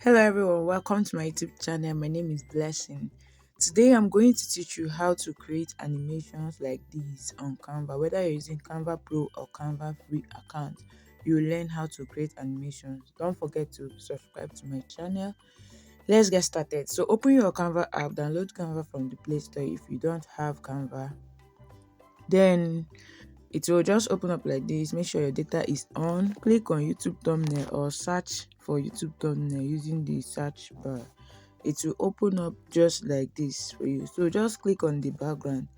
Hello everyone, welcome to my YouTube channel. My name is Blessing. Today I'm going to teach you how to create animations like these on Canva. Whether you're using Canva Pro or Canva free account, you will learn how to create animations. Don't forget to subscribe to my channel. Let's get started. So open your Canva app, download Canva from the Play Store if you don't have Canva. Then it will just open up like this. Make sure your data is on. Click on YouTube thumbnail or search for YouTube thumbnail using the search bar. It will open up just like this for you. So just click on the background,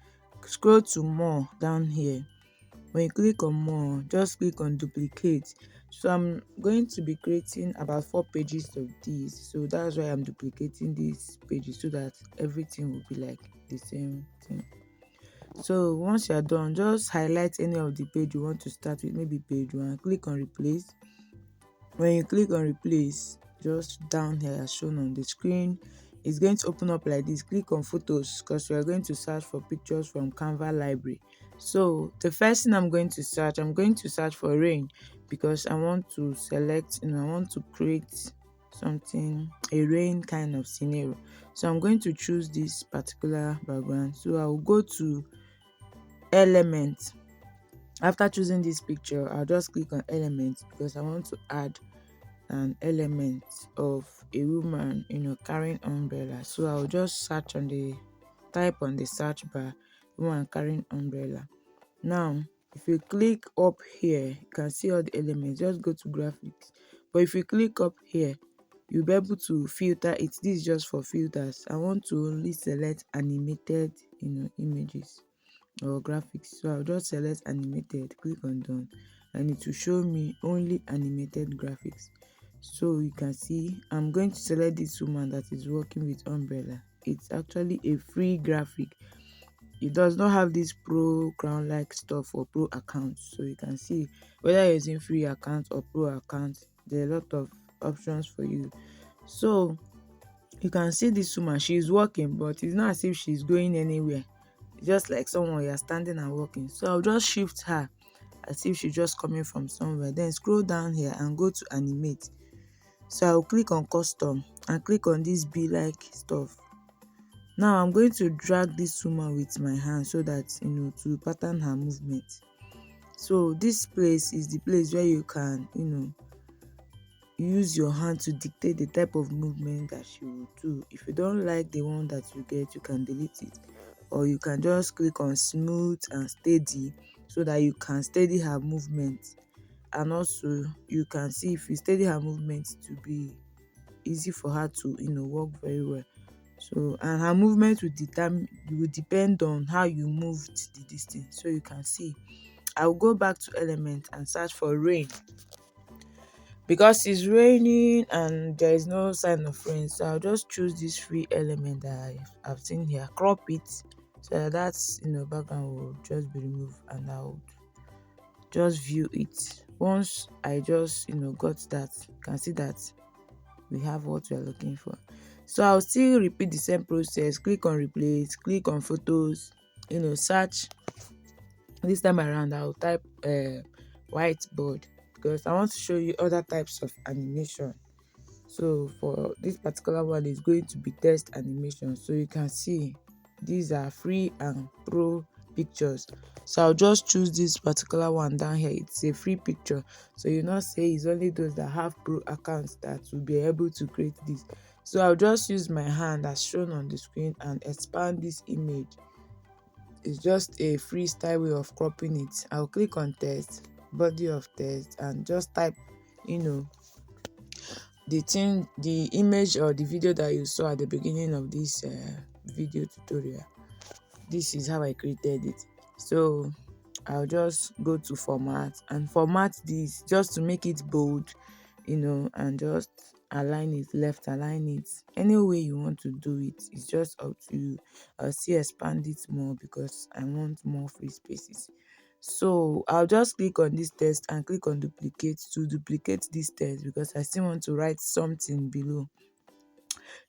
scroll to more down here. When you click on more, just click on duplicate. So I'm going to be creating about 4 pages of these, so that's why I'm duplicating these pages so that everything will be like the same thing. So once you're done, just highlight any of the page you want to start with, maybe page 1, click on replace. When you click on replace, just down here as shown on the screen, it's going to open up like this. Click on photos because we are going to search for pictures from Canva library. So the first thing I'm going to search for rain, because I want to select, I want to create something, a rain kind of scenario. So I'm going to choose this particular background. So I will go to element. After choosing this picture, I'll just click on element because I want to add an element of a woman, carrying umbrella. So I'll just type on the search bar, woman carrying umbrella. Now, if you click up here, you can see all the elements. Just go to graphics. But if you click up here, you'll be able to filter it. This is just for filters. I want to only select animated, images or graphics. So I'll just select animated, click on done, and it will show me only animated graphics. So you can see I'm going to select this woman that is working with umbrella. It's actually a free graphic. It does not have this pro crown like stuff or pro account. So you can see whether you're using free account or pro account, there are a lot of options for you. So you can see this woman, she's working, but it's not as if she's going anywhere. It's just like someone you're standing and walking. So I'll just shift her as if she's just coming from somewhere. Then scroll down here and go to animate. So I'll click on custom and click on this be like stuff. Now I'm going to drag this woman with my hand so that to pattern her movement. So this place is the place where you can use your hand to dictate the type of movement that she will do. If you don't like the one that you get, you can delete it, or you can just click on smooth and steady so that you can steady her movement. And also you can see, if you steady her movement, to be easy for her to work very well. So, and her movement will depend on how you moved the distance. So you can see I'll go back to element and search for rain, because it's raining and there is no sign of rain. So I'll just choose this free element that I've seen here, crop it so that's background will just be removed, and I'll just view it. Once I just got that, you can see that we have what we are looking for. So I'll still repeat the same process. Click on replace, click on photos, search. This time around I'll type whiteboard, because I want to show you other types of animation. So for this particular one, is going to be test animation. So you can see these are free and pro pictures. So I'll just choose this particular one down here. It's a free picture, so you not say it's only those that have pro accounts that will be able to create this. So I'll just use my hand as shown on the screen and expand this image. It's just a freestyle way of cropping it. I'll click on text, body of text, and just type the image or the video that you saw at the beginning of this video tutorial. This is how I created it. So I'll just go to format and format this just to make it bold, and just align it, left align it, any way you want to do it. It's just up to you. I'll still expand it more because I want more free spaces. So I'll just click on this text and click on duplicate to duplicate this text, because I still want to write something below.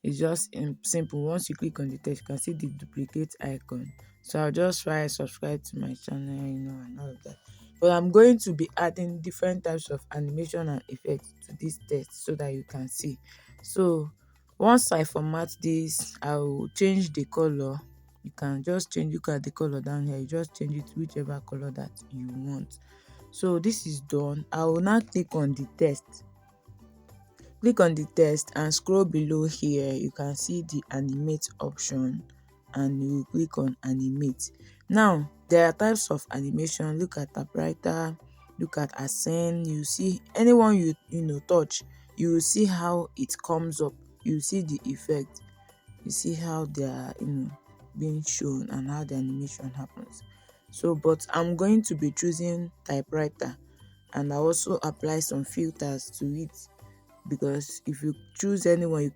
It's just simple. Once you click on the text, you can see the duplicate icon. So I'll just try subscribe to my channel, and all of that. But I'm going to be adding different types of animation and effects to this text so that you can see. So once I format this, I will change the color. You can just change, look at the color down here, you just change it to whichever color that you want. So this is done. I will now click on the text. Click on the text and scroll below here. You can see the animate option and you click on animate. Now there are types of animation. Look at typewriter, look at ascend. You see anyone you touch, you will see how it comes up. You see the effect. You see how they are being shown and how the animation happens. So but I'm going to be choosing typewriter, and I also apply some filters to it, because if you choose anyone, you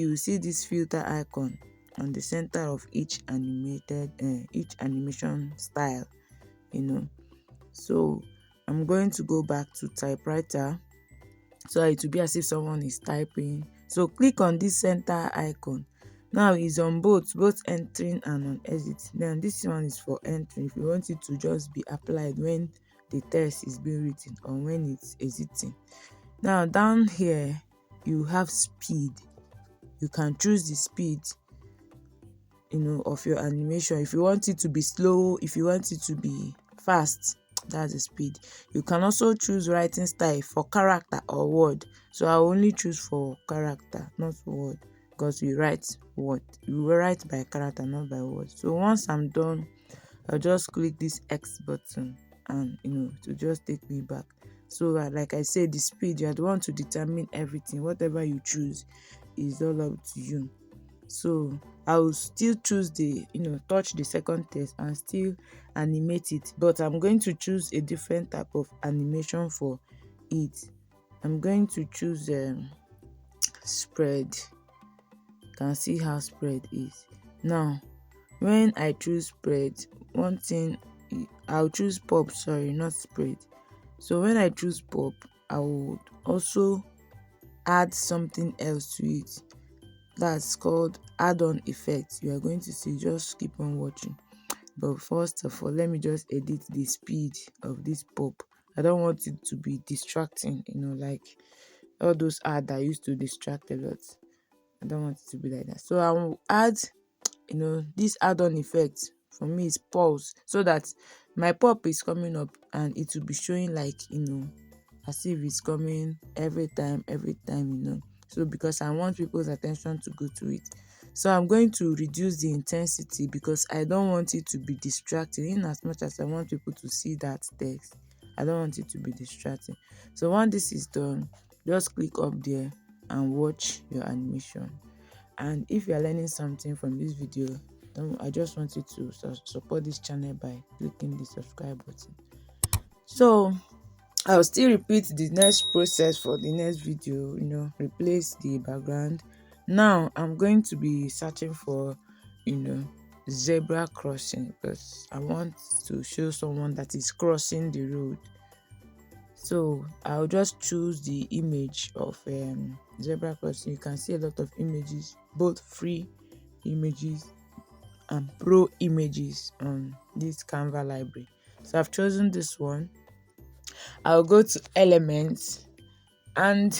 will see this filter icon on the center of each animation style. So I'm going to go back to typewriter, so it will be as if someone is typing. So click on this center icon. Now it's on both entering and on exit. Then this one is for entering, if you want it to just be applied when the text is being written or when it's exiting. Now down here you have speed. You can choose the speed of your animation. If you want it to be slow, if you want it to be fast, that's the speed. You can also choose writing style for character or word. So I only choose for character, not word, because we write word. We will write by character, not by word. So once I'm done, I'll just click this X button and to just take me back. So like I said, the speed, you are the one to determine everything. Whatever you choose is all up to you. So I will still choose the touch the second text and still animate it, but I'm going to choose a different type of animation for it. I'm going to choose spread. You can see how spread is. Now when I choose spread, one thing, I'll choose pop, sorry, not spread. So when I choose pop, I would also add something else to it. That's called add-on effect. You are going to see, just keep on watching. But first of all, let me just edit the speed of this pop. I don't want it to be distracting, like all those ads that used to distract a lot. I don't want it to be like that. So I will add this add-on effect. For me is pulse, so that my pop is coming up and it will be showing like as if it's coming every time. So because I want people's attention to go to it, so I'm going to reduce the intensity because I don't want it to be distracting. In as much as I want people to see that text, I don't want it to be distracting. So once this is done, just click up there and watch your animation. And if you are learning something from this video, I just want you to support this channel by clicking the subscribe button. So I'll still repeat the next process for the next video. Replace the background. Now I'm going to be searching for zebra crossing, because I want to show someone that is crossing the road. So I'll just choose the image of zebra crossing. You can see a lot of images, both free images and pro images on this Canva library. So I've chosen this one. I'll go to elements, and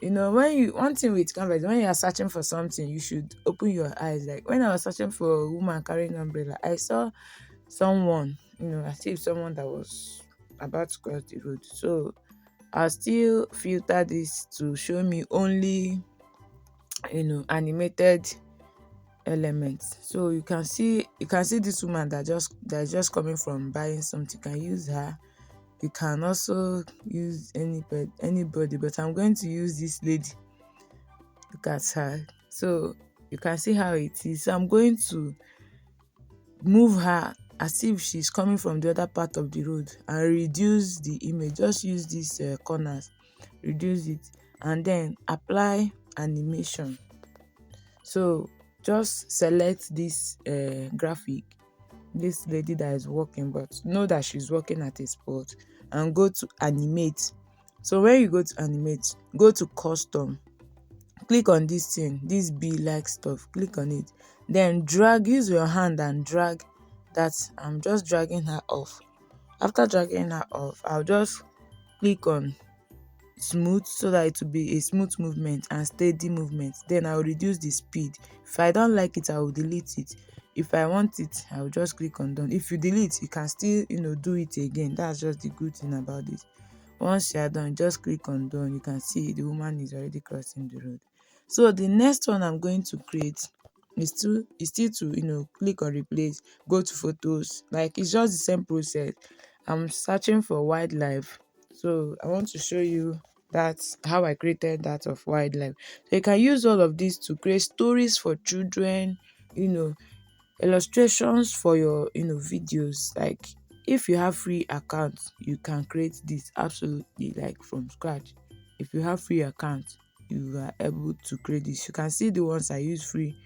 one thing with Canva is when you are searching for something, you should open your eyes. Like when I was searching for a woman carrying an umbrella, I saw someone, I see someone that was about to cross the road. So I'll still filter this to show me only animated elements. So you can see this woman that is just coming from buying something. You can use her. You can also use anybody, but I'm going to use this lady. Look at her. So you can see how it is. So I'm going to move her as if she's coming from the other part of the road and reduce the image. Just use these corners, reduce it, and then apply animation. So just select this graphic, this lady that is walking, but know that she's walking at a spot, and go to animate. So when you go to animate, go to custom, click on this thing, this bee like stuff, click on it, then drag, use your hand and drag that. I'm just dragging her off. After dragging her off, I'll just click on smooth, so that it will be a smooth movement and steady movement. Then I'll reduce the speed. If I don't like it, I will delete it. If I want it, I'll just click on done. If you delete, you can still do it again. That's just the good thing about this. Once you are done, just click on done. You can see the woman is already crossing the road. So the next one I'm going to create is still to click on replace, go to photos. Like, it's just the same process. I'm searching for wildlife, so I want to show you that's how I created that of wildlife. So you can use all of this to create stories for children, you know illustrations for your videos. Like, if you have free accounts, you can create this absolutely like from scratch. If you have free accounts, you are able to create this. You can see the ones I use free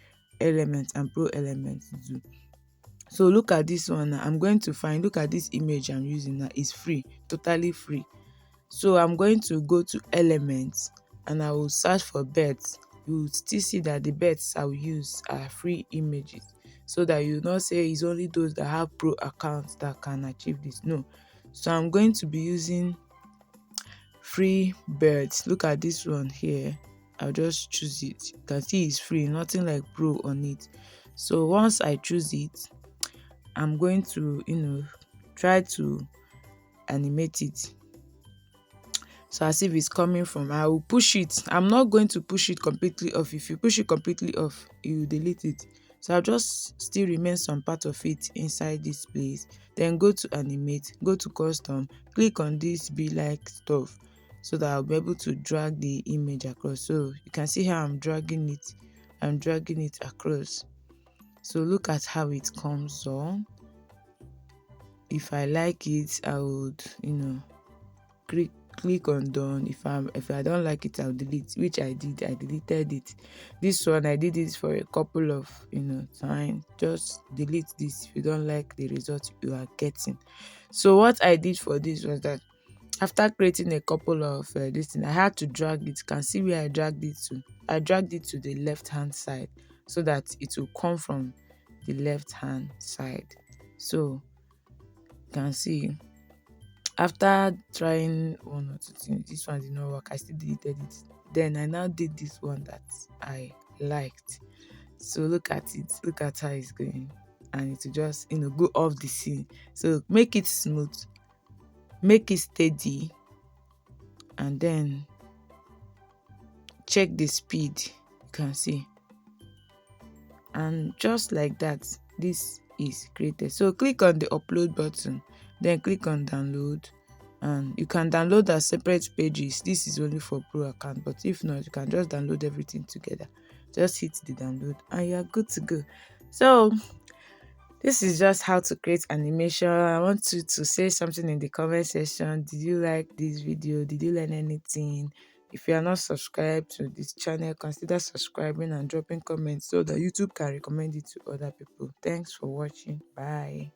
elements and pro elements to do. So look at this one now. I'm going to find, look at this image I'm using now. It's free, totally free. So I'm going to go to elements and I will search for birds. You will still see that the birds I will use are free images, so that you not say it's only those that have pro accounts that can achieve this. No. So I'm going to be using free birds. Look at this one here. I'll just choose it. You can see it's free, nothing like pro on it. So once I choose it, I'm going to try to animate it. So as if it's coming from, I will push it. I'm not going to push it completely off. If you push it completely off, you delete it. So I'll just still remain some part of it inside this place. Then go to animate, go to custom, click on this be like stuff, so that I'll be able to drag the image across. So you can see how I'm dragging it. I'm dragging it across. So look at how it comes on. If I like it, I would click on done. If I don't like it, I'll delete, which I did. I deleted it. This one I did it for a couple of time. Just delete this if you don't like the result you are getting. So what I did for this was that after creating a couple of this thing, I had to drag it. You can see where I dragged it to. I dragged it to the left hand side, so that it will come from the left hand side. So you can see, after trying one or two things, this one did not work. I still deleted it. Then I now did this one that I liked. So look at it. Look at how it's going. And it will just go off the scene. So make it smooth, make it steady, and then check the speed. You can see. And just like that, this is created. So click on the upload button, then click on download, and you can download as separate pages. This is only for pro account, but if not, you can just download everything together. Just hit the download and you're good to go. So this is just how to create animation. I want you to say something in the comment section. Did you like this video? Did you learn anything? If you are not subscribed to this channel, consider subscribing and dropping comments so that YouTube can recommend it to other people. Thanks for watching. Bye.